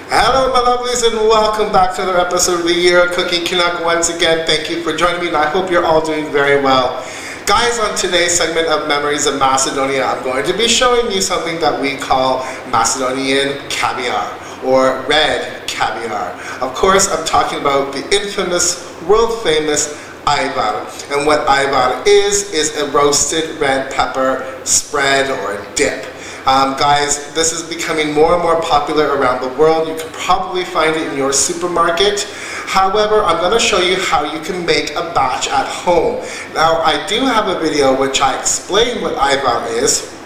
Hello my lovelies and welcome back to another episode of the Year of Cooking Canuck. Once again, thank you for joining me and I hope you're all doing very well. Guys, on today's segment of Memories of Macedonia, I'm going to be showing you something that we call Macedonian caviar or red caviar. Of course, I'm talking about the infamous, world famous Ajvar. And what Ajvar is a roasted red pepper spread or a dip. Guys, this is becoming more and more popular around the world. You can probably find it in your supermarket. However, I'm going to show you how you can make a batch at home. Now, I do have a video which I explain what Ajvar is.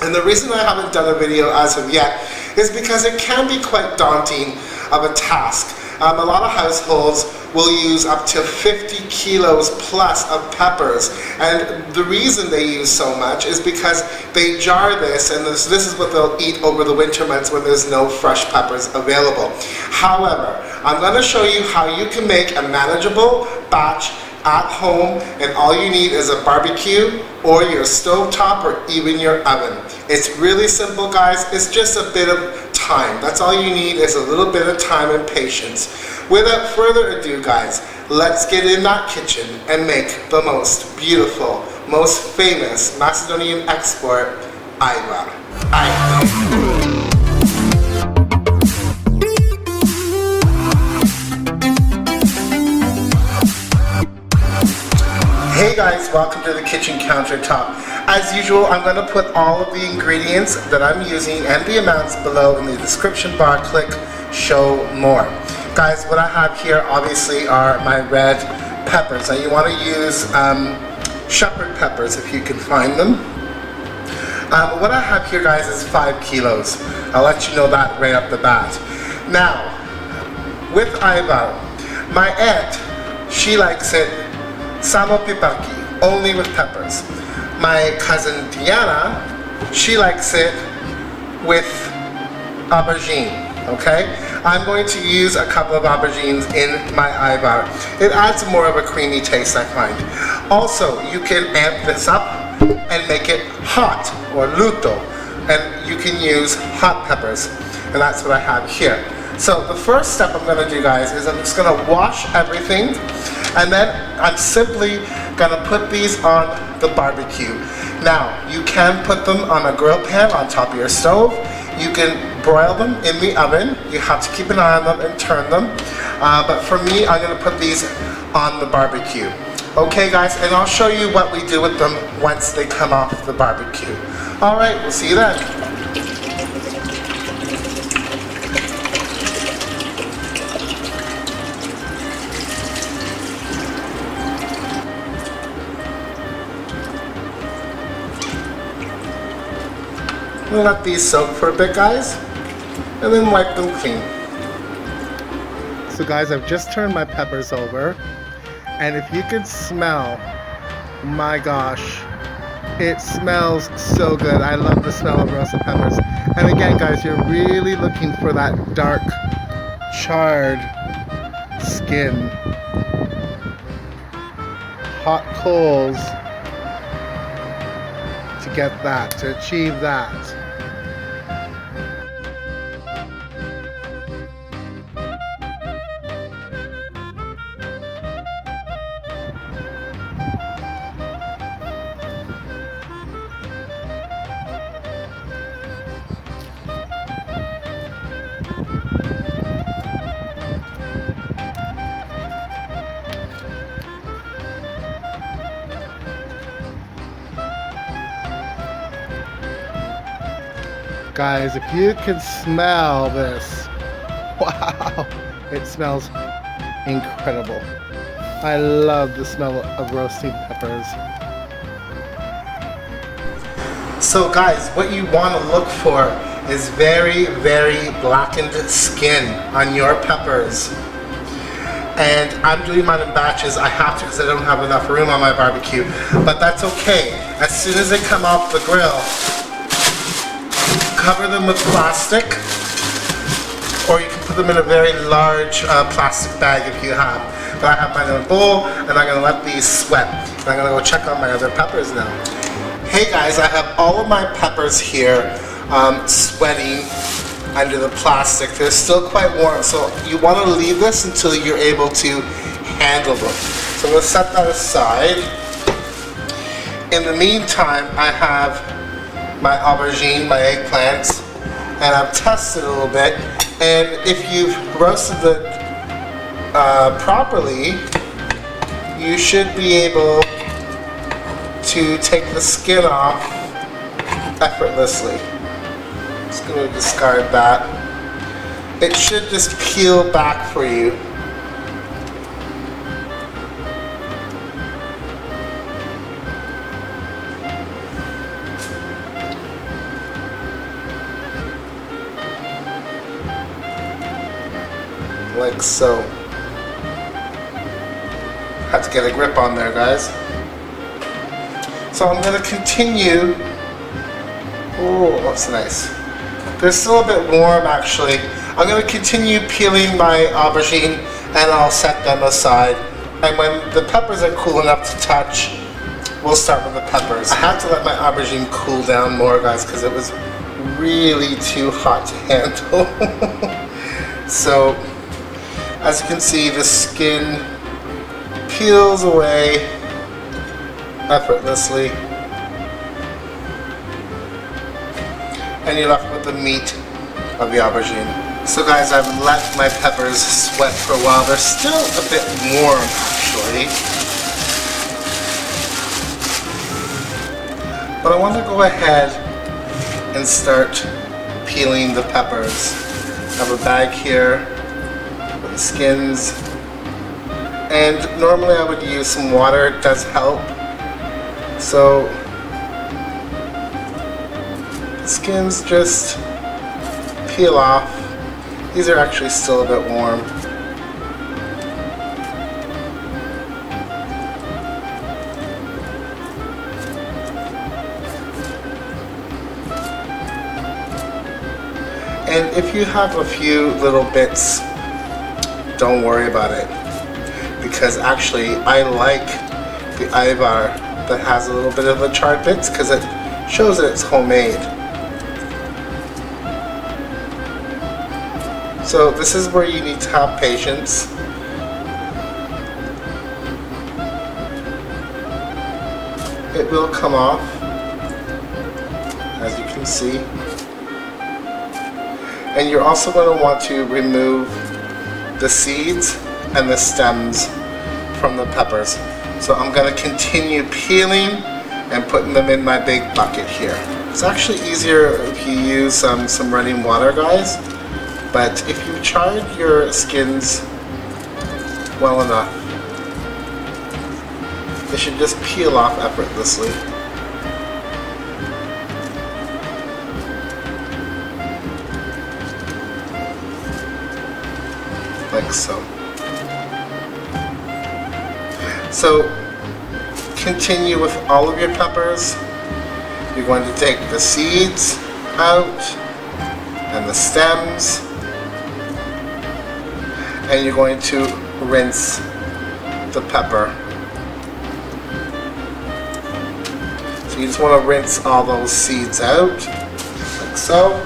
And the reason I haven't done a video as of yet is because it can be quite daunting of a task. A lot of households will use up to 50 kilos plus of peppers, and the reason they use so much is because they jar this, and this is what they'll eat over the winter months when there's no fresh peppers available. However, I'm going to show you how you can make a manageable batch at home, and all you need is a barbecue or your stovetop or even your oven. It's really simple, guys. It's just a bit of time. That's all you need is a little bit of time and patience. Without further ado, guys, let's get in that kitchen and make the most beautiful, most famous Macedonian export, Ajvar. Hey guys, welcome to the kitchen countertop. As usual, I'm going to put all of the ingredients that I'm using and the amounts below in the description bar. Click show more. Guys, what I have here obviously are my red peppers. Now you want to use shepherd peppers if you can find them. What I have here, guys, is 5 kilos. I'll let you know that right off the bat. Now, with Ajvar, my aunt, she likes it samo piparki, only with peppers. My cousin Diana, she likes it with aubergine, okay? I'm going to use a couple of aubergines in my Ajvar. It adds more of a creamy taste, I find. Also, you can amp this up and make it hot, or luto, and you can use hot peppers, and that's what I have here. So the first step I'm going to do, guys, is I'm just going to wash everything, and then I'm simply going to put these on the barbecue. Now, you can put them on a grill pan on top of your stove. You can broil them in the oven. You have to keep an eye on them and turn them. But for me, I'm going to put these on the barbecue. Okay, guys, and I'll show you what we do with them once they come off the barbecue. All right, we'll see you then. We'll let these soak for a bit, guys, and then wipe them clean. So guys, I've just turned my peppers over, and if you could smell, my gosh, it smells so good. I love the smell of roasted peppers. And again, guys, you're really looking for that dark, charred skin. Hot coals to get that, to achieve that. Guys, if you can smell this, wow, it smells incredible. I love the smell of roasting peppers. So guys, what you want to look for is very, very blackened skin on your peppers. And I'm doing mine in batches. I have to because I don't have enough room on my barbecue, but that's okay. As soon as they come off the grill, cover them with plastic, or you can put them in a very large plastic bag if you have. But I have mine in a bowl, and I'm going to let these sweat. And I'm going to go check on my other peppers now. Hey guys, I have all of my peppers here sweating under the plastic. They're still quite warm, so you want to leave this until you're able to handle them. So I'm going to set that aside. In the meantime, I have my aubergine, my eggplants, and I've tested a little bit. And if you've roasted it properly, you should be able to take the skin off effortlessly. Just going to discard that. It should just peel back for you. Like so. Had to get a grip on there, guys. So I'm going to continue. Oh, that's nice. They're still a bit warm actually. I'm going to continue peeling my aubergine and I'll set them aside. And when the peppers are cool enough to touch, we'll start with the peppers. I had to let my aubergine cool down more, guys, because it was really too hot to handle. So, as you can see, the skin peels away effortlessly. And you're left with the meat of the aubergine. So guys, I've let my peppers sweat for a while. They're still a bit warm actually. But I want to go ahead and start peeling the peppers. I have a bag here with the skins. And normally I would use some water, it does help. So the skins just peel off. These are actually still a bit warm. And if you have a few little bits, don't worry about it. Because actually I like the Ajvar that has a little bit of the charred bits because it shows that it's homemade. So this is where you need to have patience. It will come off, as you can see. And you're also going to want to remove the seeds and the stems from the peppers. So I'm going to continue peeling and putting them in my big bucket here. It's actually easier if you use some running water, guys. But if you chard your skins well enough, they should just peel off effortlessly. Like so. So continue with all of your peppers. You're going to take the seeds out and the stems, and you're going to rinse the pepper. So you just want to rinse all those seeds out, like so.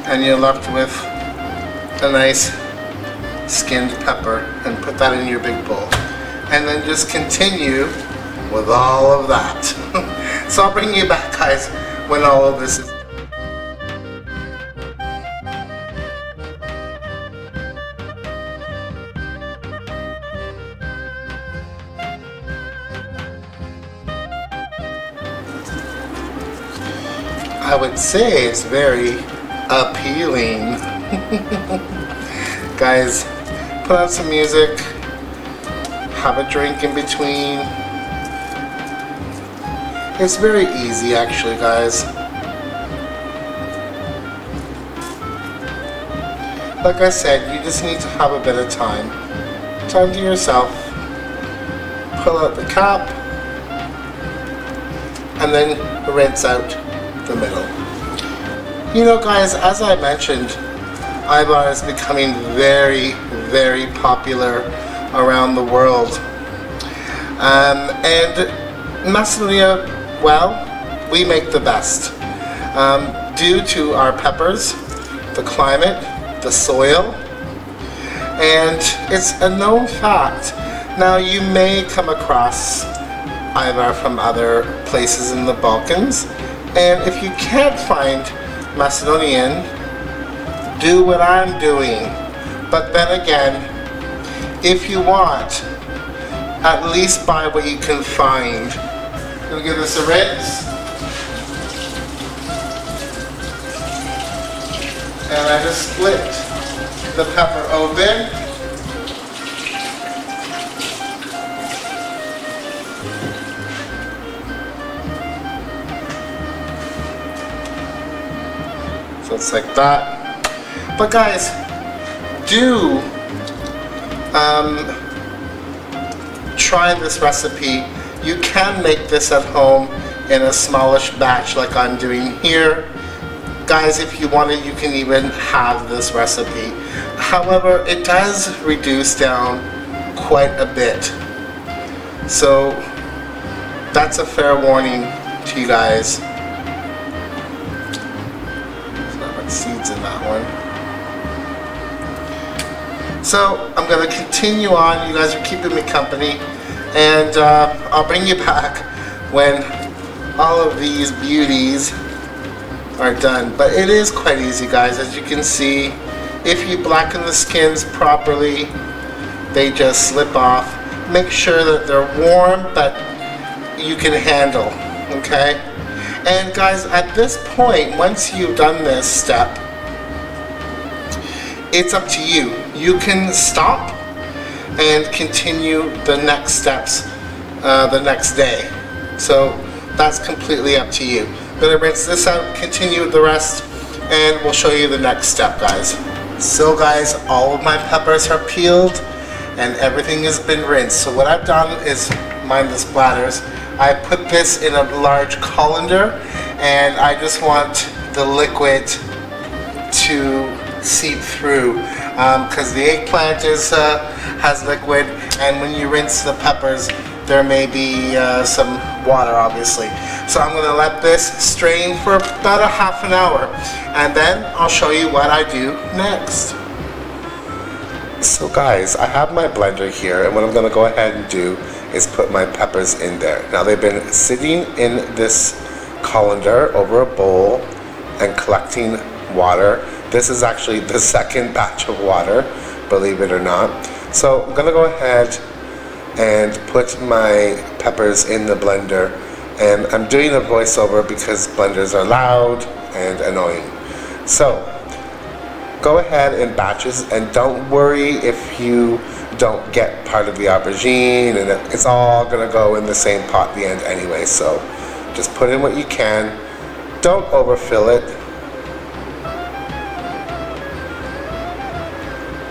And you're left with a nice skinned pepper, and put that in your big bowl. And then just continue with all of that. So I'll bring you back, guys, when all of this is. I would say it's very appealing. Guys, put on some music, have a drink in between. It's very easy actually, guys. Like I said, you just need to have a bit of time. Time to yourself. Pull out the cap and then rinse out the middle. You know, guys, as I mentioned, Ajvar is becoming very, very popular around the world. And Macedonia, well, we make the best. Due to our peppers, the climate, the soil, and it's a known fact. Now you may come across Ajvar from other places in the Balkans, and if you can't find Macedonian, do what I'm doing. But then again, if you want, at least buy what you can find. I'm gonna give this a rinse. And I just split the pepper open. So it's like that. But guys, do try this recipe. You can make this at home in a smallish batch like I'm doing here. Guys, if you want it, you can even have this recipe. However, it does reduce down quite a bit. So that's a fair warning to you guys. There's not much seeds in that one. So I'm going to continue on. You guys are keeping me company. And I'll bring you back when all of these beauties are done. But it is quite easy, guys. As you can see, if you blacken the skins properly, they just slip off. Make sure that they're warm, but you can handle, okay? And guys, at this point, once you've done this step, it's up to you. You can stop and continue the next steps the next day. So that's completely up to you. I'm gonna rinse this out, continue the rest, and we'll show you the next step, guys. So guys, all of my peppers are peeled and everything has been rinsed. So what I've done is, mind the splatters, I put this in a large colander and I just want the liquid to seep through because the eggplant has liquid, and when you rinse the peppers there may be some water, obviously. So I'm going to let this strain for about a half an hour, and then I'll show you what I do next. So guys, I have my blender here, and what I'm going to go ahead and do is put my peppers in there. Now they've been sitting in this colander over a bowl and collecting water. This is actually the second batch of water, believe it or not. So I'm going to go ahead and put my peppers in the blender, and I'm doing a voiceover because blenders are loud and annoying. So go ahead in batches, and don't worry if you don't get part of the aubergine, and it's all gonna go in the same pot at the end anyway. So just put in what you can, don't overfill it.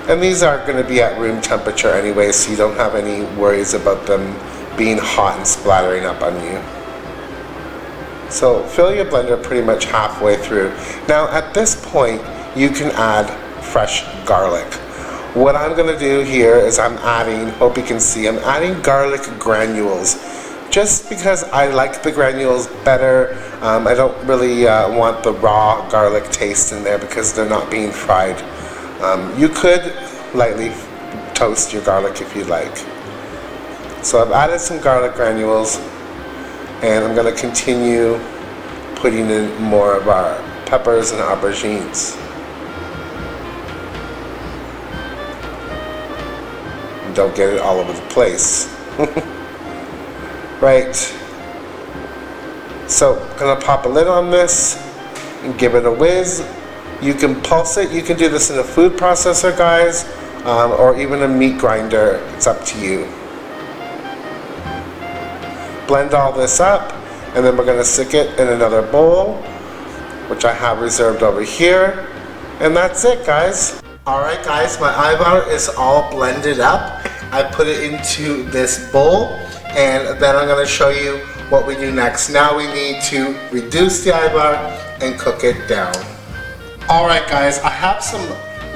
And these are going to be at room temperature anyway, so you don't have any worries about them being hot and splattering up on you. So fill your blender pretty much halfway through. Now at this point, you can add fresh garlic. What I'm going to do here is I'm adding, hope you can see, I'm adding garlic granules. Just because I like the granules better. I don't really want the raw garlic taste in there because they're not being fried. You could lightly toast your garlic if you'd like. So I've added some garlic granules, and I'm going to continue putting in more of our peppers and aubergines. Don't get it all over the place. Right. So I'm going to pop a lid on this and give it a whiz. You can pulse it. You can do this in a food processor, guys, or even a meat grinder. It's up to you. Blend all this up, and then we're going to stick it in another bowl, which I have reserved over here. And that's it, guys. Alright guys, my Ajvar is all blended up. I put it into this bowl, and then I'm going to show you what we do next. Now we need to reduce the Ajvar and cook it down. Alright guys, I have some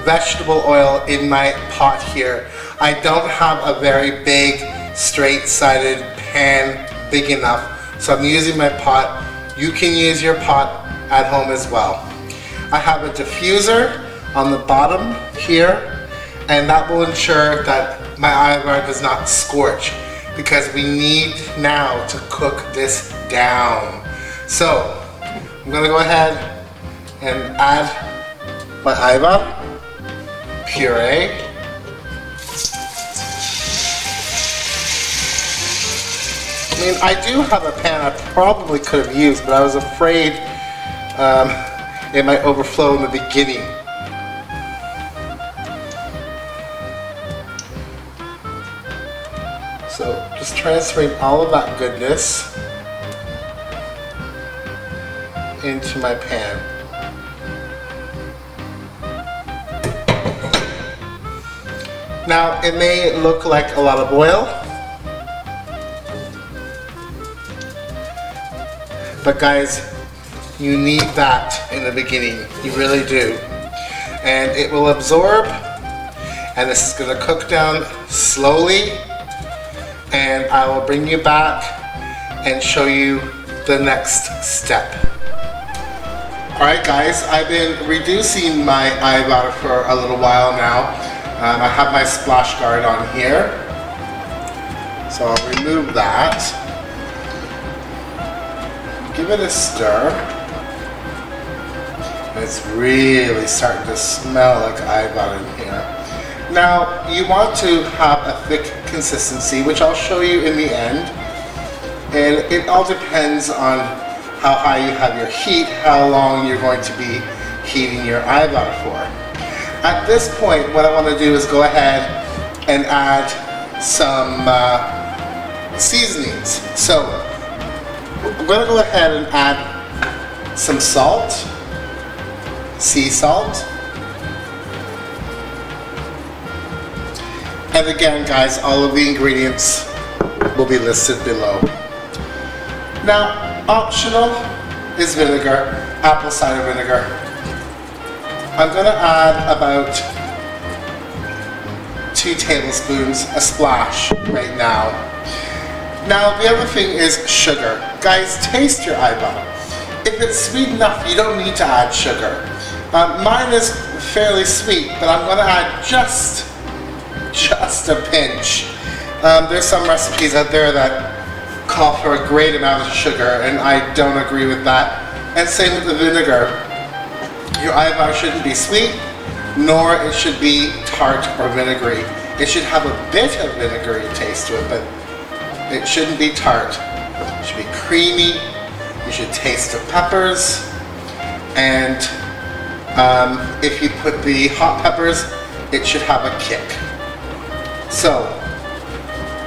vegetable oil in my pot here. I don't have a very big straight-sided pan big enough, so I'm using my pot. You can use your pot at home as well. I have a diffuser on the bottom here, and that will ensure that my Ajvar does not scorch, because we need now to cook this down. So I'm gonna go ahead and add my Ajvar puree. I mean, I do have a pan I probably could have used, but I was afraid it might overflow in the beginning. So just transferring all of that goodness into my pan. Now, it may look like a lot of oil, but guys, you need that in the beginning. You really do. And it will absorb, and this is going to cook down slowly, and I will bring you back and show you the next step. Alright guys, I've been reducing my Ajvar for a little while now. I have my splash guard on here, so I'll remove that. Give it a stir. It's really starting to smell like Ajvar in here. Now, you want to have a thick consistency, which I'll show you in the end. And it all depends on how high you have your heat, how long you're going to be heating your Ajvar for. At this point, what I want to do is go ahead and add some seasonings. So, I'm going to go ahead and add some salt, sea salt. And again, guys, all of the ingredients will be listed below. Now, optional is vinegar, apple cider vinegar. I'm going to add about 2 tablespoons, a splash right now. Now, the other thing is sugar. Guys, taste your Ajvar. If it's sweet enough, you don't need to add sugar. Mine is fairly sweet, but I'm going to add just a pinch. There's some recipes out there that call for a great amount of sugar, and I don't agree with that. And same with the vinegar. Your Ajvar shouldn't be sweet, nor it should be tart or vinegary. It should have a bit of vinegary taste to it, but it shouldn't be tart. It should be creamy. You should taste the peppers, and if you put the hot peppers, it should have a kick. So,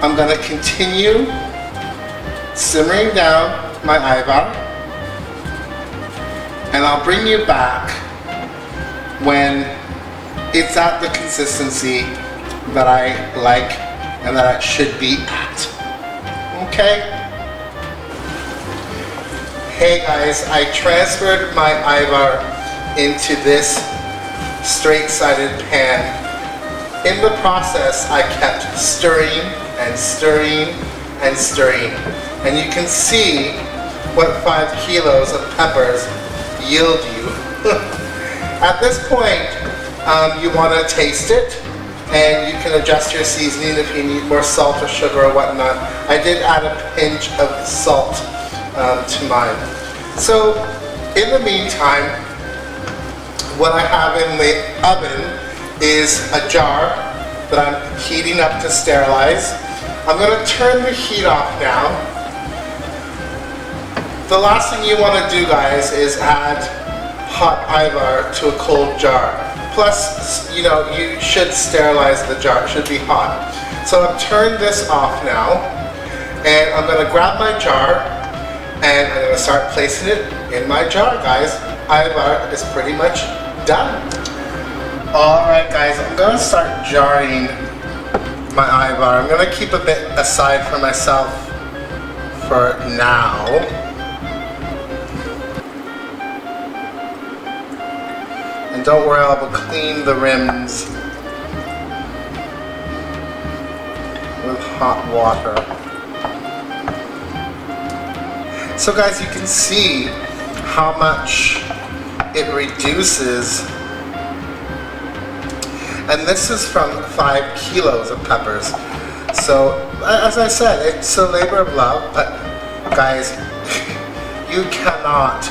I'm going to continue simmering down my Ajvar, and I'll bring you back when it's at the consistency that I like and that it should be at. Okay? Hey guys, I transferred my Ajvar into this straight-sided pan. In the process, I kept stirring and stirring and stirring. And you can see what 5 kilos of peppers yield you. At this point, you want to taste it, and you can adjust your seasoning if you need more salt or sugar or whatnot. I did add a pinch of salt to mine. So, in the meantime, what I have in the oven is a jar that I'm heating up to sterilize. I'm going to turn the heat off now. The last thing you want to do, guys, is add hot Ajvar to a cold jar. Plus, you know, you should sterilize the jar. It should be hot. So I've turned this off now, and I'm going to grab my jar, and I'm going to start placing it in my jar, guys. Ajvar is pretty much done. Alright guys, I'm going to start jarring my Ajvar. I'm going to keep a bit aside for myself for now. And And don't worry, I will clean the rims with hot water. So guys, you can see how much it reduces. And this is from 5 kilos of peppers. So, as I said, it's a labor of love, but guys, you cannot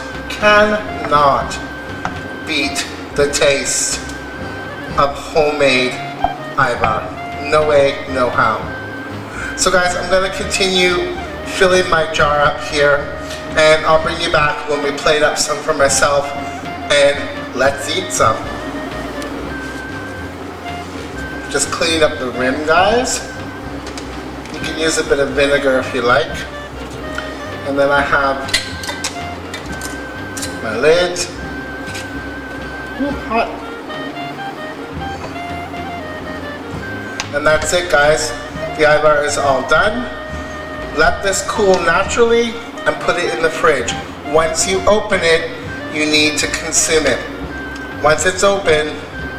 beat the taste of homemade Ajvar. No way, no how. So guys, I'm going to continue filling my jar up here, and I'll bring you back when we plate up some for myself, and let's eat some. Just clean up the rim, guys. You can use a bit of vinegar if you like. And then I have my lid. Ooh, hot. And that's it, guys. The Ajvar is all done. Let this cool naturally and put it in the fridge. Once you open it, you need to consume it. Once it's open,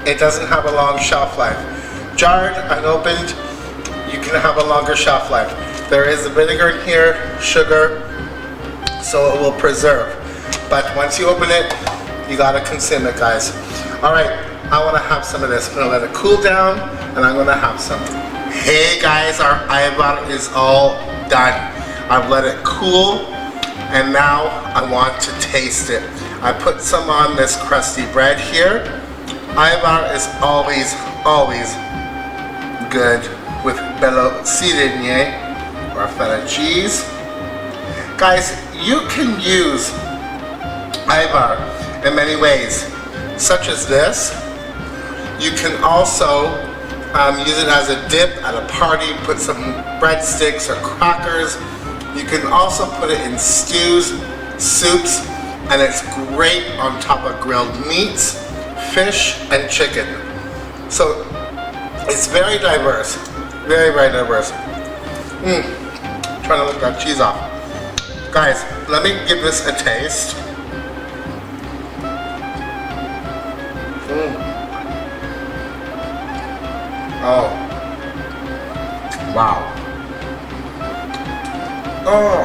it doesn't have a long shelf life. Jarred, unopened, you can have a longer shelf life. There is the vinegar in here, sugar, so it will preserve. But once you open it, you gotta consume it, guys. All right, I wanna have some of this. I'm gonna let it cool down, and I'm gonna have some. Hey guys, our Ajvar is all done. I've let it cool, and now I want to taste it. I put some on this crusty bread here. Ajvar is always good with bello cider or feta cheese. Guys, you can use Ajvar in many ways, such as this. You can also use it as a dip at a party, put some breadsticks or crackers. You can also put it in stews, soups, and it's great on top of grilled meats, fish, and chicken. So it's very diverse, very diverse. Trying to lick that cheese off. Guys, let me give this a taste. Oh, wow. Oh,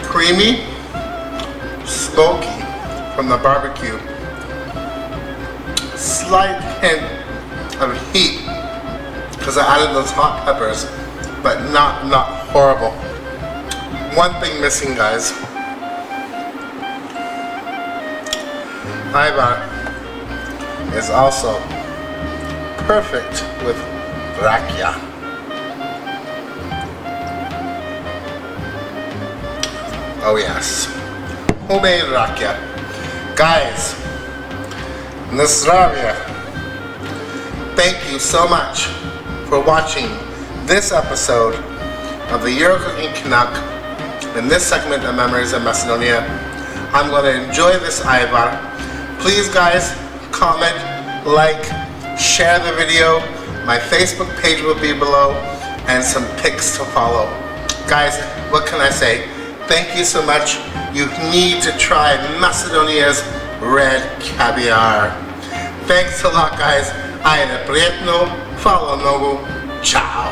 creamy, smoky from the barbecue. Slight hint of heat because I added those hot peppers, but not horrible. One thing missing, guys. Ajvar is also perfect with rakia. Oh yes, homemade rakia. Guys, Nasravia, thank you so much for watching this episode of the Euro Cooking Canuck in this segment of Memories of Macedonia. I'm going to enjoy this Ajvar. Please guys, comment, like, share the video. My Facebook page will be below and some pics to follow. Guys, what can I say? Thank you so much. You need to try Macedonia's red caviar. Thanks a lot, guys. Ajde prijetno, hvala mnogo, ciao.